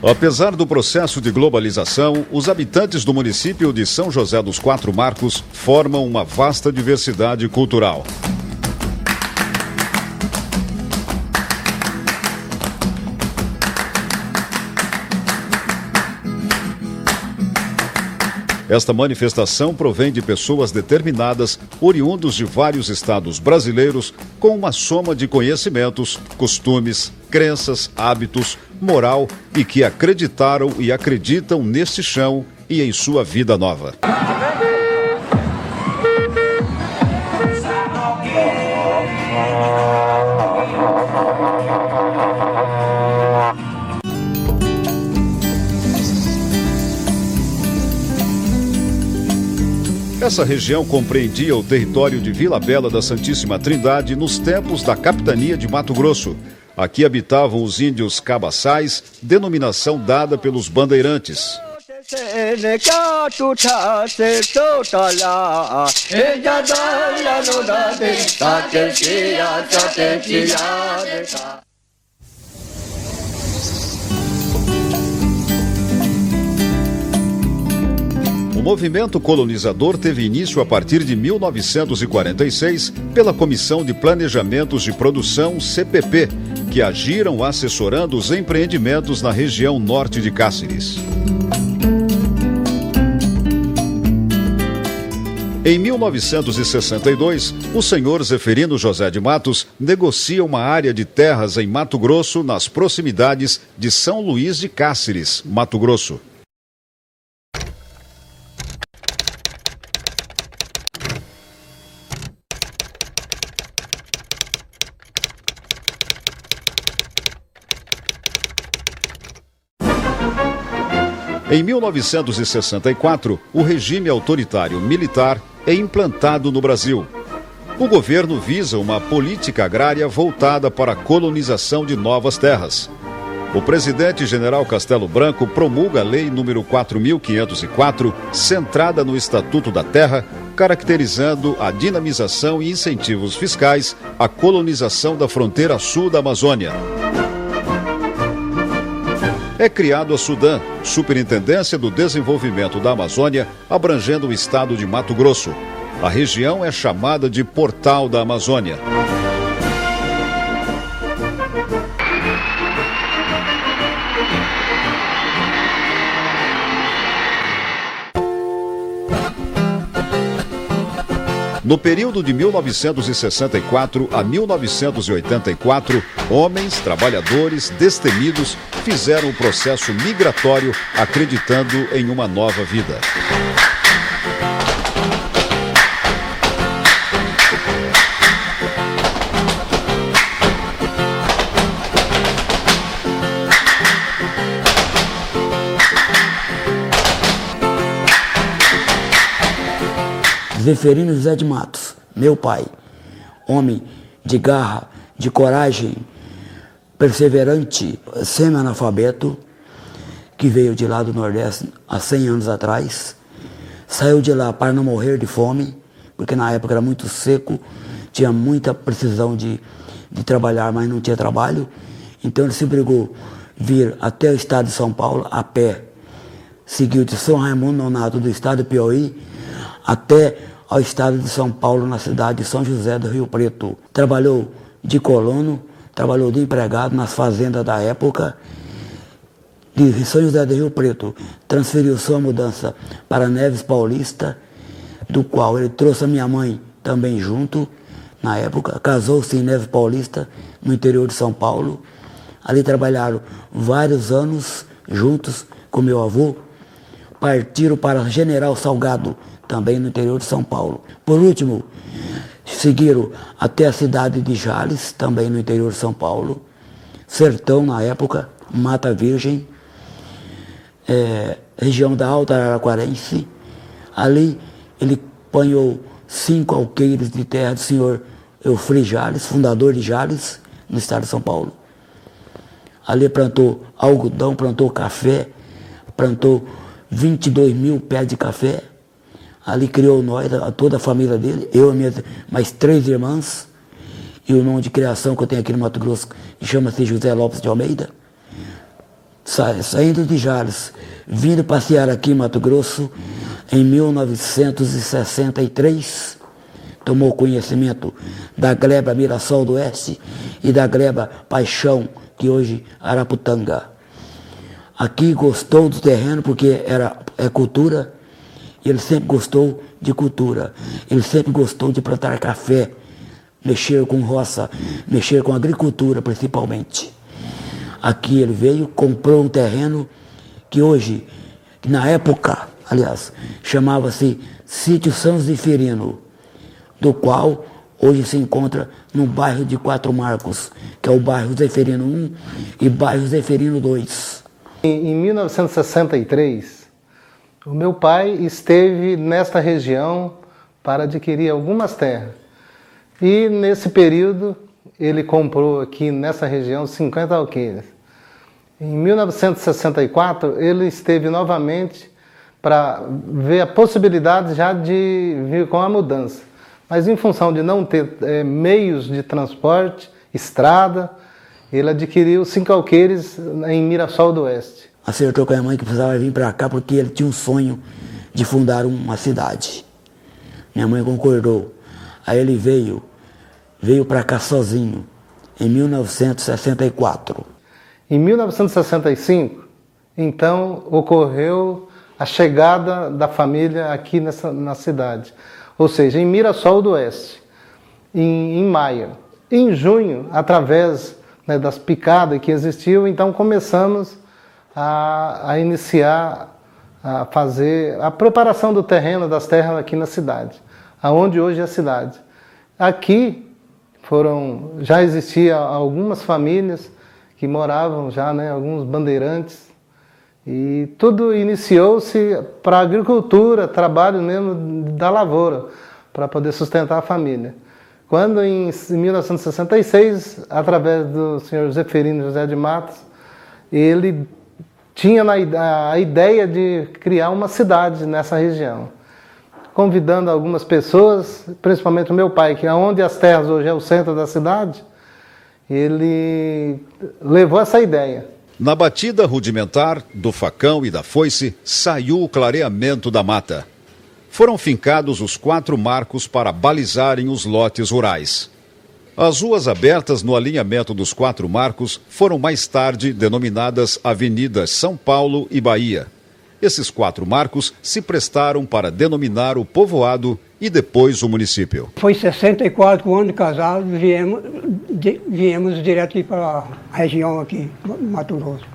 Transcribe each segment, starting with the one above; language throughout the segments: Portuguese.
Apesar do processo de globalização, os habitantes do município de São José dos Quatro Marcos formam uma vasta diversidade cultural. Esta manifestação provém de pessoas determinadas, oriundos de vários estados brasileiros, com uma soma de conhecimentos, costumes, crenças, hábitos, moral e que acreditaram e acreditam neste chão e em sua vida nova. Essa região compreendia o território de Vila Bela da Santíssima Trindade nos tempos da capitania de Mato Grosso. Aqui habitavam os índios cabaçais, denominação dada pelos bandeirantes. O movimento colonizador teve início a partir de 1946 pela Comissão de Planejamentos de Produção, CPP, que agiram assessorando os empreendimentos na região norte de Cáceres. Em 1962, o senhor Zeferino José de Matos negocia uma área de terras em Mato Grosso, nas proximidades de São Luís de Cáceres, Mato Grosso. Em 1964, o regime autoritário militar é implantado no Brasil. O governo visa uma política agrária voltada para a colonização de novas terras. O presidente General Castelo Branco promulga a Lei nº 4.504, centrada no Estatuto da Terra, caracterizando a dinamização e incentivos fiscais à colonização da fronteira sul da Amazônia. É criado a SUDAM, Superintendência do Desenvolvimento da Amazônia, abrangendo o estado de Mato Grosso. A região é chamada de Portal da Amazônia. No período de 1964 a 1984, homens, trabalhadores, destemidos, fizeram o processo migratório acreditando em uma nova vida. Zeferino José de Matos, meu pai, homem de garra, de coragem, perseverante, semi-analfabeto, que veio de lá do Nordeste há 100 anos atrás, saiu de lá para não morrer de fome, porque na época era muito seco, tinha muita precisão de trabalhar, mas não tinha trabalho, então ele se obrigou a vir até o estado de São Paulo a pé, seguiu de São Raimundo Nonato do estado do Piauí até ao estado de São Paulo, na cidade de São José do Rio Preto. Trabalhou de colono, trabalhou de empregado nas fazendas da época de São José do Rio Preto. Transferiu sua mudança para Neves Paulista, do qual ele trouxe a minha mãe também junto, na época. Casou-se em Neves Paulista, no interior de São Paulo. Ali trabalharam vários anos juntos com meu avô. Partiram para General Salgado, também no interior de São Paulo. Por último, seguiram até a cidade de Jales, também no interior de São Paulo. Sertão, na época, Mata Virgem, região da Alta Araraquarense. Ali ele apanhou 5 alqueires de terra do senhor Eufri Jales, fundador de Jales, no estado de São Paulo. Ali plantou algodão, plantou café, plantou 22 mil pés de café. Ali criou nós, toda a família dele, eu e mais 3 irmãs, e o nome de criação que eu tenho aqui no Mato Grosso, que chama-se José Lopes de Almeida. saindo de Jales, vindo passear aqui em Mato Grosso, em 1963, tomou conhecimento da gleba Mirassol do Oeste e da gleba Paixão, que hoje é Araputanga. Aqui gostou do terreno porque é cultura, e ele sempre gostou de cultura. Ele sempre gostou de plantar café, mexer com roça, mexer com agricultura principalmente. Aqui ele veio, comprou um terreno que hoje, na época, aliás, chamava-se Sítio São Zeferino, do qual hoje se encontra no bairro de Quatro Marcos, que é o bairro Zeferino 1 e bairro Zeferino 2. Em 1963, o meu pai esteve nesta região para adquirir algumas terras. E nesse período ele comprou aqui nessa região 50 alqueires. Em 1964 ele esteve novamente para ver a possibilidade já de vir com a mudança. Mas em função de não ter meios de transporte, estrada, ele adquiriu 5 alqueires em Mirassol do Oeste. Acertou com a minha mãe que precisava vir para cá porque ele tinha um sonho de fundar uma cidade. Minha mãe concordou. Aí ele veio para cá sozinho, em 1964. Em 1965, então, ocorreu a chegada da família aqui na cidade. Ou seja, em Mirassol do Oeste, em maio. Em junho, através das picadas que existiam, então começamos a iniciar, a fazer a preparação do terreno, das terras aqui na cidade, aonde hoje é a cidade. Aqui já existiam algumas famílias que moravam já, alguns bandeirantes, e tudo iniciou-se para a agricultura, trabalho mesmo da lavoura, para poder sustentar a família. Quando em 1966, através do senhor Zeferino José de Matos, ele tinha a ideia de criar uma cidade nessa região, convidando algumas pessoas, principalmente o meu pai, que é onde as terras hoje é o centro da cidade, ele levou essa ideia. Na batida rudimentar do facão e da foice, saiu o clareamento da mata. Foram fincados os 4 marcos para balizarem os lotes rurais. As ruas abertas no alinhamento dos 4 marcos foram mais tarde denominadas Avenidas São Paulo e Bahia. Esses 4 marcos se prestaram para denominar o povoado e depois o município. Foi 64 anos de casado, viemos direto para a região aqui, Mato Grosso.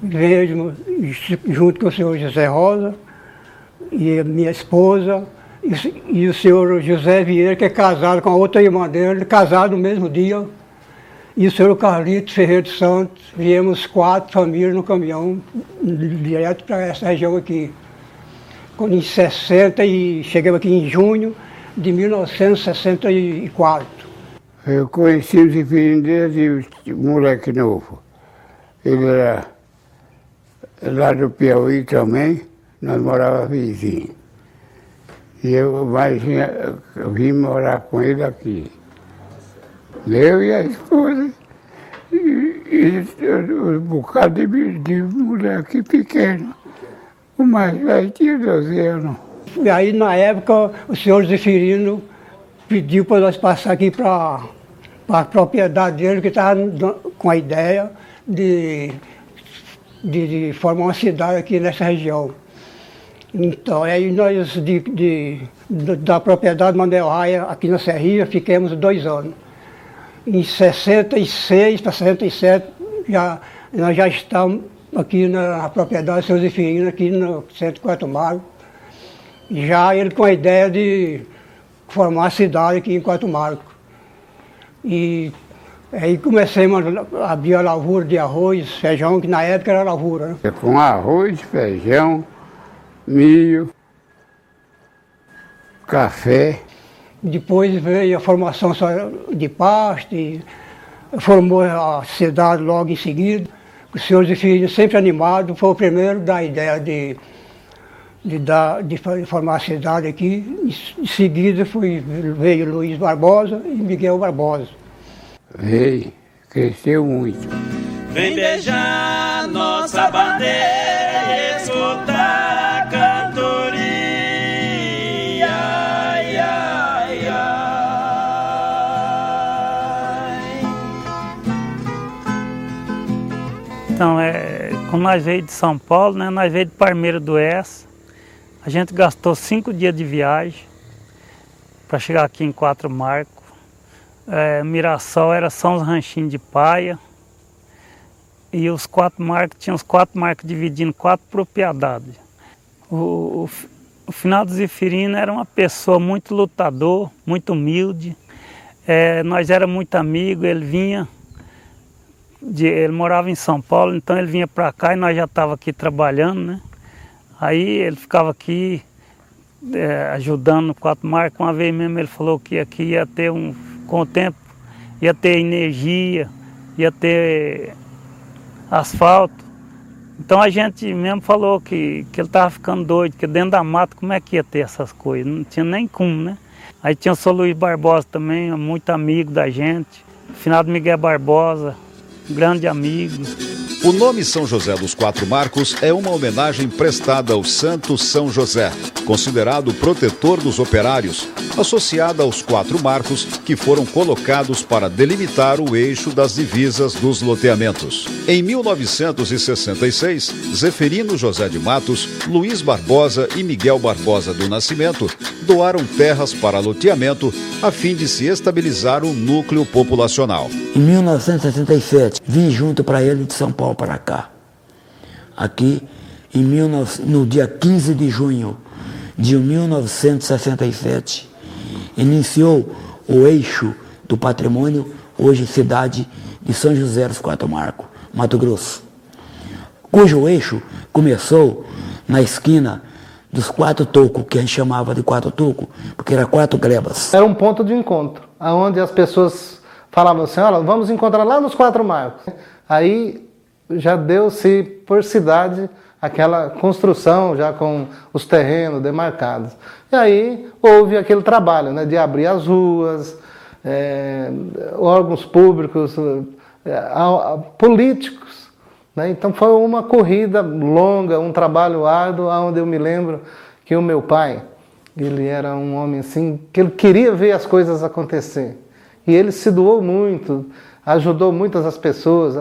Veio junto com o senhor José Rosa e a minha esposa e o senhor José Vieira, que é casado com a outra irmã dele, casado no mesmo dia. E o senhor Carlitos Ferreira de Santos, viemos 4 famílias no caminhão, direto para essa região aqui. Quando em 60 e chegamos aqui em junho de 1964. Eu conheci o Zeferino desde moleque novo. Ele era lá do Piauí também, nós morávamos vizinhos. E eu vim morar com ele aqui. Eu e a esposa, e um bocado de moleque pequeno. O mais velho tinha 12 anos. E aí, na época, o senhor Zeferino pediu para nós passar aqui para a propriedade dele, que estava com a ideia de formar uma cidade aqui nessa região. Então, aí nós, da propriedade Manuel Raia, aqui na Serrinha, ficamos 2 anos. Em 66 para 67, nós já estamos aqui na propriedade do senhor Zeferino, aqui no centro de Quatro Marcos. Já ele com a ideia de formar a cidade aqui em Quatro Marcos. E aí comecemos a abrir a lavoura de arroz, feijão, que na época era lavoura, né? Com arroz, feijão, milho, café. Depois veio a formação de pasto, e formou a cidade logo em seguida. O senhor Zeferino, sempre animado, foi o primeiro da ideia de formar a cidade aqui. Em seguida veio Luiz Barbosa e Miguel Barbosa. Veio, cresceu muito. Vem beijar nossa bandeira, escutar a cantoria. Ai, ai, ai. Então, quando nós veio de São Paulo, né, nós veio de Parmeira do Oeste, a gente gastou 5 dias de viagem para chegar aqui em Quatro Marcos. Mirassol era só uns ranchinhos de paia. E os 4 marcos, tinha os 4 marcos dividindo 4 propriedades. O Finado Zeferino era uma pessoa muito lutador, muito humilde. Nós éramos muito amigos, ele vinha, ele morava em São Paulo, então ele vinha para cá e nós já estávamos aqui trabalhando, né? Aí ele ficava aqui ajudando no 4 marcos. Uma vez mesmo ele falou que aqui ia ter com o tempo, ia ter energia, ia ter asfalto. Então a gente mesmo falou que ele estava ficando doido, que dentro da mata como é que ia ter essas coisas? Não tinha nem como, né? Aí tinha o Sr. Luiz Barbosa também, muito amigo da gente. O finado Miguel Barbosa, grande amigo. O nome São José dos Quatro Marcos é uma homenagem prestada ao Santo São José, considerado protetor dos operários, associada aos 4 marcos que foram colocados para delimitar o eixo das divisas dos loteamentos. Em 1966, Zeferino José de Matos, Luiz Barbosa e Miguel Barbosa do Nascimento doaram terras para loteamento a fim de se estabilizar o núcleo populacional. Em 1967, vim junto para ele de São Paulo para cá. Aqui, no dia 15 de junho de 1967, iniciou o eixo do patrimônio, hoje cidade de São José dos Quatro Marcos, Mato Grosso, cujo eixo começou na esquina dos 4 tocos, que a gente chamava de 4 tocos, porque era 4 glebas. Era um ponto de encontro, onde as pessoas falavam assim, olha, vamos encontrar lá nos 4 marcos. Aí já deu-se por cidade aquela construção já com os terrenos demarcados. E aí houve aquele trabalho, né, de abrir as ruas, órgãos públicos, políticos, né? Então foi uma corrida longa, um trabalho árduo, onde eu me lembro que o meu pai, ele era um homem assim, que ele queria ver as coisas acontecer. E ele se doou muito, ajudou muitas as pessoas,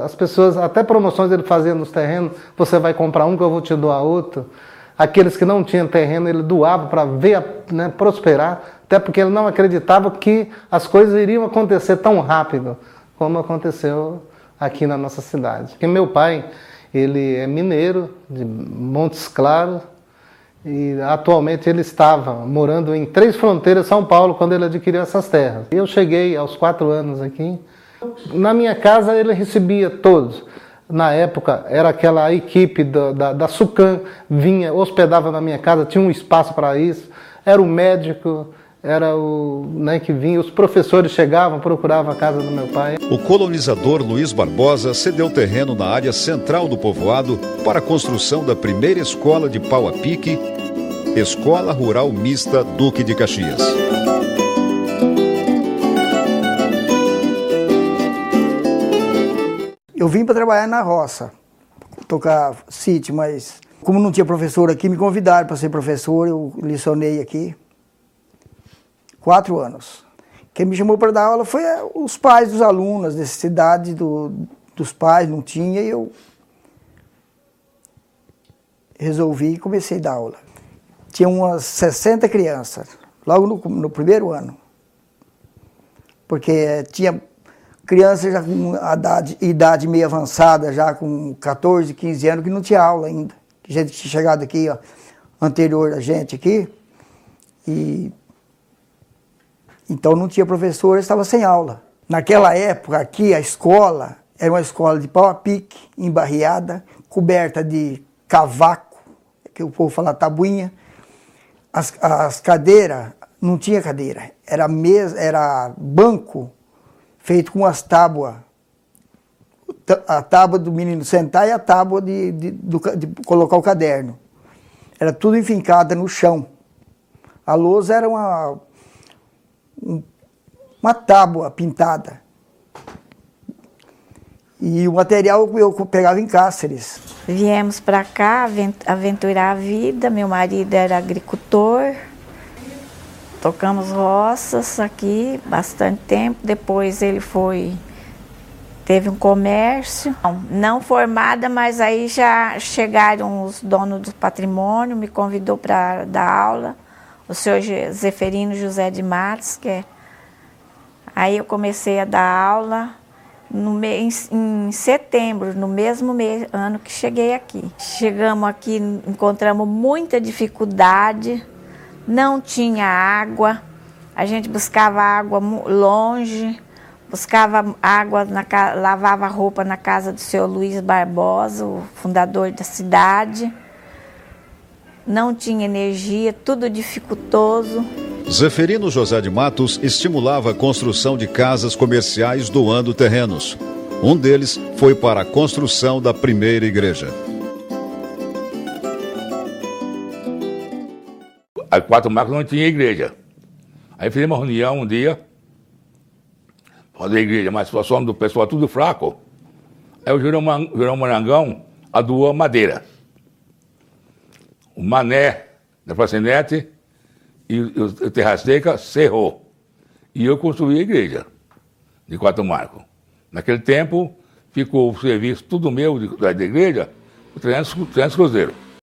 até promoções ele fazia nos terrenos, você vai comprar um que eu vou te doar outro. Aqueles que não tinham terreno, ele doava para ver, né, prosperar, até porque ele não acreditava que as coisas iriam acontecer tão rápido como aconteceu aqui na nossa cidade. Porque meu pai, ele é mineiro, de Montes Claros, e atualmente ele estava morando em Três Fronteiras, São Paulo, quando ele adquiriu essas terras. Eu cheguei aos 4 anos aqui. Na minha casa ele recebia todos. Na época era aquela equipe da SUCAM, vinha, hospedava na minha casa, tinha um espaço para isso. Era o médico, era que vinha, os professores chegavam, procuravam a casa do meu pai. O colonizador Luiz Barbosa cedeu terreno na área central do povoado para a construção da primeira escola de pau a pique, Escola Rural Mista Duque de Caxias. Eu vim para trabalhar na roça, tocar sítio, mas como não tinha professor aqui, me convidaram para ser professor, eu licionei aqui 4 anos. Quem me chamou para dar aula foi os pais dos alunos, necessidade dos pais, não tinha, e eu resolvi e comecei a dar aula. Tinha umas 60 crianças, logo no primeiro ano, porque tinha crianças já com idade meio avançada, já com 14, 15 anos, que não tinha aula ainda. Gente que tinha chegado aqui, ó, anterior a gente aqui, e então não tinha professor, estava sem aula. Naquela época aqui, a escola era uma escola de pau a pique, embarreada, coberta de cavaco, que o povo fala tabuinha. As cadeiras, não tinha cadeira, era mesa, era banco feito com as tábuas. A tábua do menino sentar e a tábua de colocar o caderno. Era tudo enfincada no chão. A lousa era uma tábua pintada. E o material eu pegava em Cáceres. Viemos para cá aventurar a vida. Meu marido era agricultor. Tocamos roças aqui bastante tempo. Depois ele teve um comércio. Não formada, mas aí já chegaram os donos do patrimônio, me convidou para dar aula. O senhor Zeferino José de Matos, Aí eu comecei a dar aula em setembro, no mesmo ano que cheguei aqui. Chegamos aqui, encontramos muita dificuldade, não tinha água, a gente buscava água longe, buscava água, lavava roupa na casa do senhor Luiz Barbosa, o fundador da cidade. Não tinha energia, tudo dificultoso. Zeferino José de Matos estimulava a construção de casas comerciais doando terrenos. Um deles foi para a construção da primeira igreja. A Quatro Marcos não tinha igreja. Aí fizemos uma reunião um dia, fazer igreja, mas a situação do pessoal tudo fraco. Aí o Jerônimo Marangão doou madeira. O Mané da Pracinete e o Terra Seca cerrou. E eu construí a igreja de Quatro Marcos. Naquele tempo, ficou o serviço tudo meu da igreja, 300 cruzeiros.